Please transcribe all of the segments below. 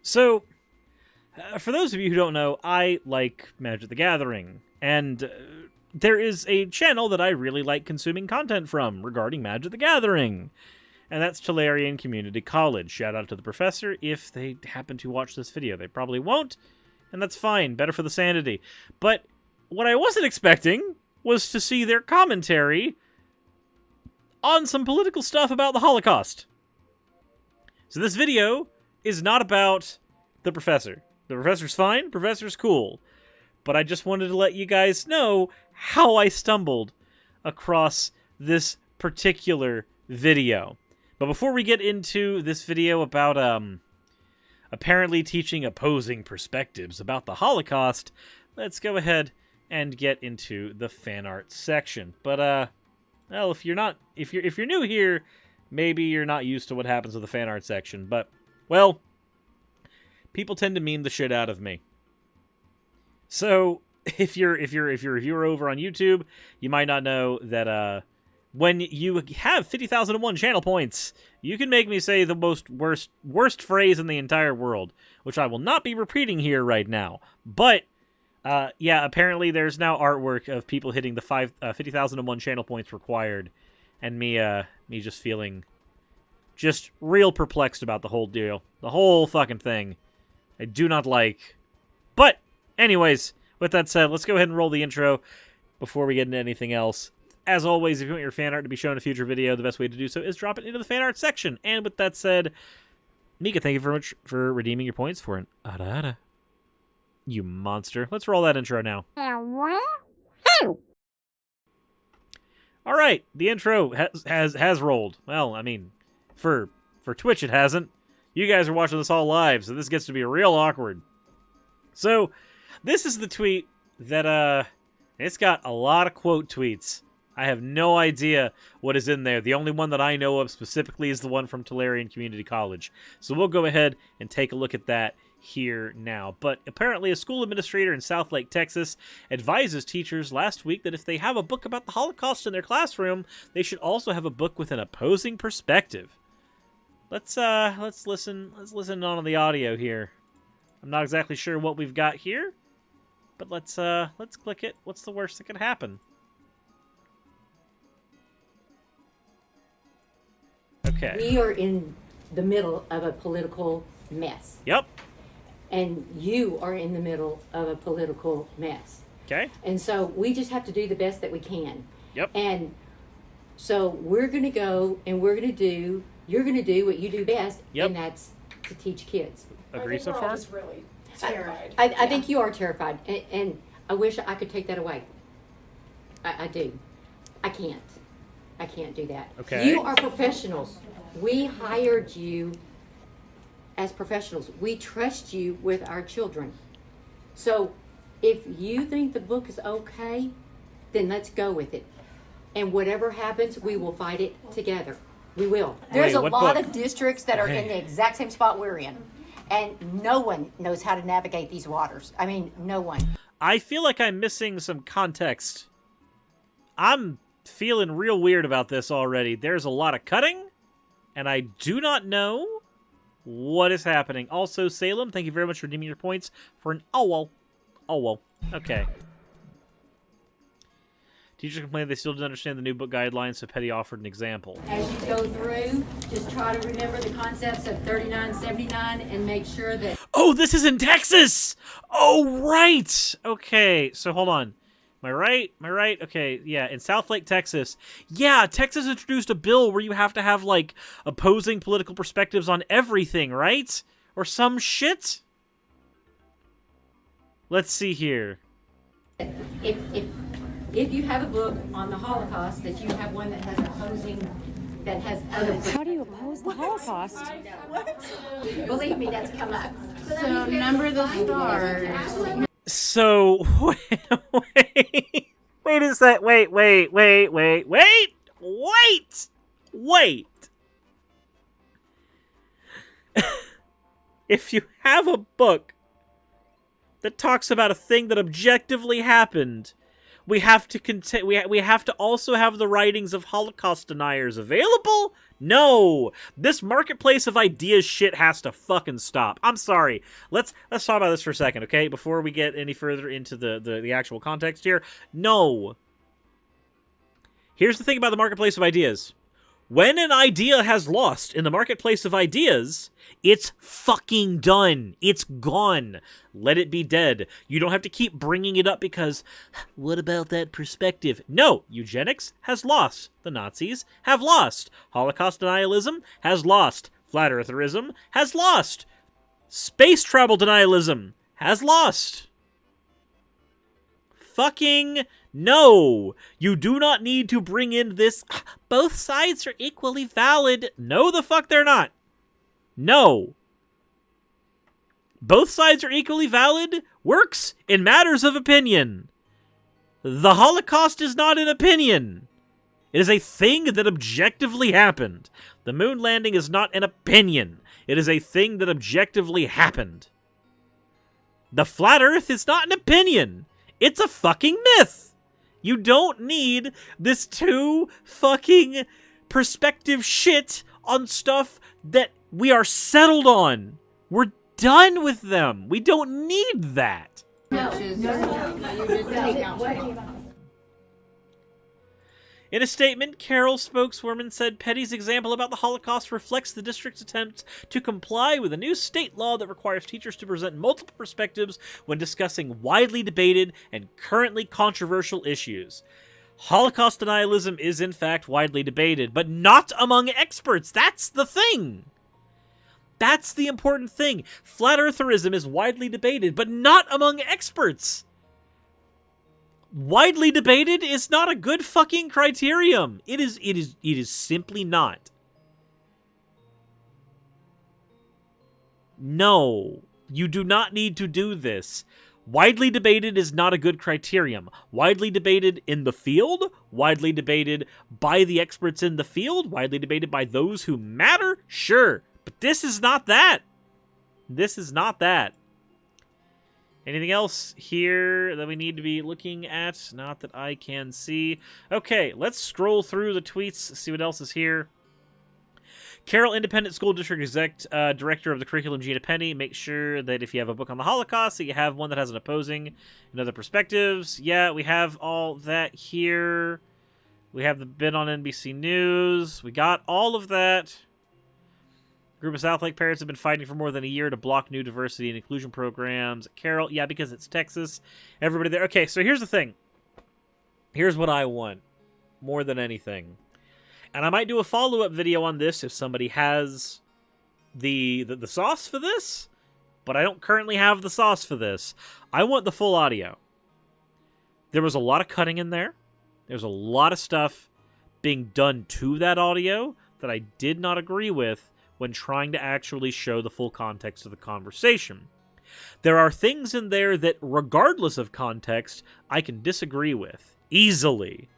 So, for those of you who don't know, I like Magic the Gathering, and there is a channel that I really like consuming content from regarding Magic the Gathering, and that's Tolarian Community College. Shout out to the professor if they happen to watch this video. They probably won't, and that's fine. Better for the sanity. But what I wasn't expecting was to see their commentary on some political stuff about the Holocaust. So this video is not about the professor. The professor's fine, professor's cool. But I just wanted to let you guys know how I stumbled across this particular video. But before we get into this video about apparently teaching opposing perspectives about the Holocaust, let's go ahead and get into the fan art section. But well, if you're new here, maybe you're not used to what happens with the fan art section, but well, people tend to meme the shit out of me. So, if you're a viewer over on YouTube, you might not know that when you have 50,001 channel points, you can make me say the worst phrase in the entire world, which I will not be repeating here right now. But yeah, apparently there's now artwork of people hitting the 50,001 channel points required, and me just feeling just real perplexed about the whole deal, the whole fucking thing. I do not like. But anyways, with that said, let's go ahead and roll the intro before we get into anything else. As always, if you want your fan art to be shown in a future video, the best way to do so is drop it into the fan art section. And with that said, Mika, thank you very much for redeeming your points for an ada. You monster. Let's roll that intro now. All right, the intro has rolled. Well, I mean, for Twitch it hasn't. You guys are watching this all live, so this gets to be real awkward. So, this is the tweet that it's got a lot of quote tweets. I have no idea what is in there. The only one that I know of specifically is the one from Tolarian Community College. So we'll go ahead and take a look at that here now. But apparently a school administrator in Southlake, Texas advises teachers last week that if they have a book about the Holocaust in their classroom, they should also have a book with an opposing perspective. Let's listen on the audio here. I'm not exactly sure what we've got here, but let's click it. What's the worst that could happen? Okay. We are in the middle of a political mess. Yep. And you are in the middle of a political mess. Okay. And so we just have to do the best that we can. Yep. And so we're going to go and you're going to do what you do best, yep. And that's to teach kids. Agree so far? All just really terrified. I think you are terrified, and I wish I could take that away. I do. I can't do that. Okay. You are professionals. We hired you as professionals. We trust you with our children. So if you think the book is okay, then let's go with it. And whatever happens, we will fight it together. We will. There's Wait, a what lot book? of districts that are in the exact same spot we're in. And no one knows how to navigate these waters. I mean, no one. I feel like I'm missing some context. I'm feeling real weird about this already. There's a lot of cutting, and I do not know what is happening. Also, Salem, thank you very much for redeeming your points for an owl. Okay. Teachers complained they still didn't understand the new book guidelines, so Petty offered an example. As you go through, just try to remember the concepts of 3979 and make sure that... Oh, this is in Texas! Oh, right! Okay, so hold on. Am I right? Okay, yeah, in Southlake, Texas. Yeah, Texas introduced a bill where you have to have, like, opposing political perspectives on everything, right? Or some shit? Let's see here. If you have a book on the Holocaust, that you have one that has opposing, that has other... How do you oppose the Holocaust? Believe me, that's come up. So number the stars. So, wait a sec, wait. If you have a book that talks about a thing that objectively happened, we have to we have to also have the writings of Holocaust deniers available? No! This marketplace of ideas shit has to fucking stop. I'm sorry. Let's talk about this for a second, okay? Before we get any further into the actual context here. No. Here's the thing about the marketplace of ideas. When an idea has lost in the marketplace of ideas, it's fucking done. It's gone. Let it be dead. You don't have to keep bringing it up because, what about that perspective? No, eugenics has lost. The Nazis have lost. Holocaust denialism has lost. Flat eartherism has lost. Space travel denialism has lost. Fucking no! You do not need to bring in this, both sides are equally valid. No, the fuck they're not. No. Both sides are equally valid works in matters of opinion. The Holocaust is not an opinion. It is a thing that objectively happened. The moon landing is not an opinion. It is a thing that objectively happened. The flat earth is not an opinion. It's a fucking myth. You don't need this two fucking perspective shit on stuff that we are settled on. We're done with them. We don't need that. In a statement, Carroll's spokeswoman said Petty's example about the Holocaust reflects the district's attempt to comply with a new state law that requires teachers to present multiple perspectives when discussing widely debated and currently controversial issues. Holocaust denialism is in fact widely debated, but not among experts. That's the thing. That's the important thing. Flat eartherism is widely debated, but not among experts. Widely debated is not a good fucking criterion. It is simply not. No, you do not need to do this. Widely debated is not a good criterion. Widely debated in the field, widely debated by the experts in the field, widely debated by those who matter, sure. But this is not that. This is not that. Anything else here that we need to be looking at? Not that I can see. Okay, let's scroll through the tweets, see what else is here. Carroll Independent School District Director of the Curriculum, Gina Penny. Make sure that if you have a book on the Holocaust, that you have one that has an opposing and other perspectives. Yeah, we have all that here. We have the bit on NBC News. We got all of that. Group of South Lake parents have been fighting for more than a year to block new diversity and inclusion programs. Carroll, yeah, because it's Texas. Everybody there. Okay, so here's the thing. Here's what I want more than anything. And I might do a follow-up video on this if somebody has the sauce for this, but I don't currently have the sauce for this. I want the full audio. There was a lot of cutting in there. There's a lot of stuff being done to that audio that I did not agree with when trying to actually show the full context of the conversation. There are things in there that, regardless of context, I can disagree with. Easily.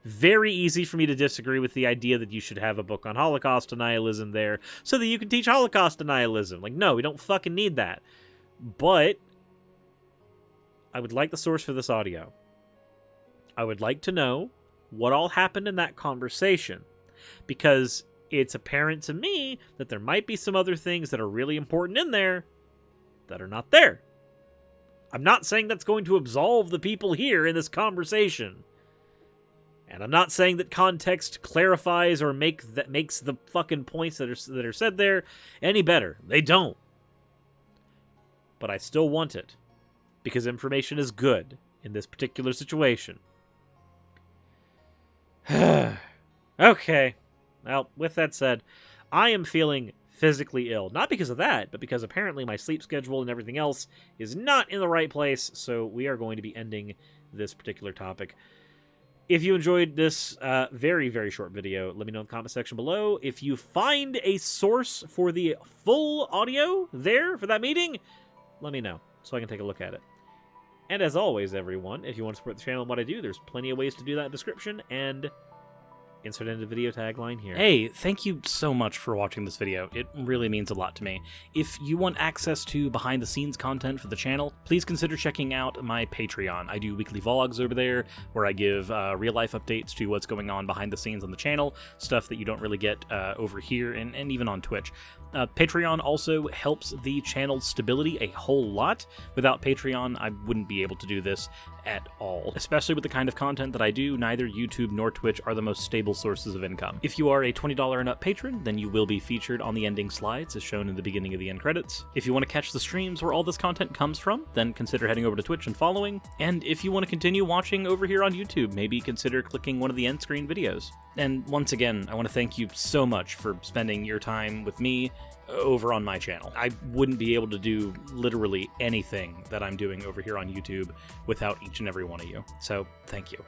Very easy for me to disagree with the idea that you should have a book on Holocaust denialism there so that you can teach Holocaust denialism. Like, no, we don't fucking need that. But I would like the source for this audio. I would like to know what all happened in that conversation. Because it's apparent to me that there might be some other things that are really important in there that are not there. I'm not saying that's going to absolve the people here in this conversation. And I'm not saying that context clarifies or makes the fucking points that are said there any better. They don't. But I still want it. Because information is good in this particular situation. Okay. Well, with that said, I am feeling physically ill. Not because of that, but because apparently my sleep schedule and everything else is not in the right place, so we are going to be ending this particular topic. If you enjoyed this very, very short video, let me know in the comment section below. If you find a source for the full audio there for that meeting, let me know so I can take a look at it. And as always, everyone, if you want to support the channel and what I do, there's plenty of ways to do that in the description, and Insert into video tagline here. Hey, thank you so much for watching this video. It really means a lot to me. If you want access to behind-the-scenes content for the channel, please consider checking out my Patreon. I do weekly vlogs over there where I give real-life updates to what's going on behind the scenes on the channel, stuff that you don't really get over here and even on Twitch. Patreon also helps the channel's stability a whole lot. Without Patreon, I wouldn't be able to do this at all. Especially with the kind of content that I do, neither YouTube nor Twitch are the most stable sources of income. If you are a $20 and up patron, then you will be featured on the ending slides as shown in the beginning of the end credits. If you want to catch the streams where all this content comes from, then consider heading over to Twitch and following. And if you want to continue watching over here on YouTube, maybe consider clicking one of the end screen videos. And once again, I want to thank you so much for spending your time with me over on my channel. I wouldn't be able to do literally anything that I'm doing over here on YouTube without each and every one of you. So, thank you.